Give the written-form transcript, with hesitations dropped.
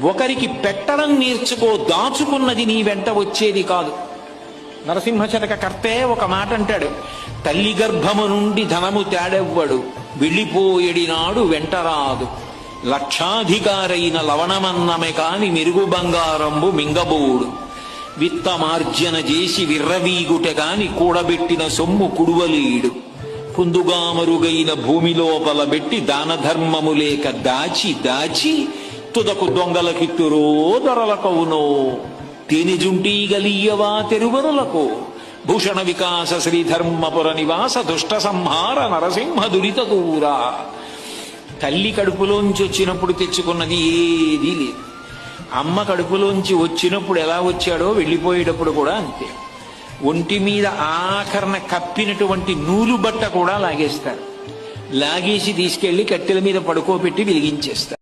ఒకరికి పెట్టడం నేర్చుకో, దాచుకున్నది నీ వెంట వచ్చేది కాదు. నరసింహశతక కర్తే ఒక మాట అంటాడు, తల్లి గర్భము నుండి ధనము తేడెవ్వడు, వెళ్ళిపోయేడినాడు వెంటరాదు, లక్షాధికారైన లవణమన్నమే కాని మెరుగు బంగారంబు మింగబోడు, విత్తమార్జన చేసి విర్రవీగుట గాని కూడబెట్టిన సొమ్ము కుడువలేడు, కుందుగామరుగైన భూమి లోపల పెట్టి దాన ధర్మము లేక దాచి దాచి తుదకు దొంగలకిత్తురో దొరలకవునో, తేనెజుంటీ గలీయవా తెరువరులకు, భూషణ వికాస శ్రీధర్మపుర నివాస దుష్ట సంహార నరసింహ దురిత దూరా. తల్లి కడుపులోంచి వచ్చినప్పుడు తెచ్చుకున్నది ఏదీ లేదు. అమ్మ కడుపులోంచి వచ్చినప్పుడు ఎలా వచ్చాడో వెళ్ళిపోయేటప్పుడు కూడా అంతే. ఒంటి మీద ఆఖరణ కప్పినటువంటి నూలు బట్ట కూడా లాగేస్తారు. లాగేసి తీసుకెళ్లి కట్టెల మీద పడుకోబెట్టి వెలిగించేస్తారు.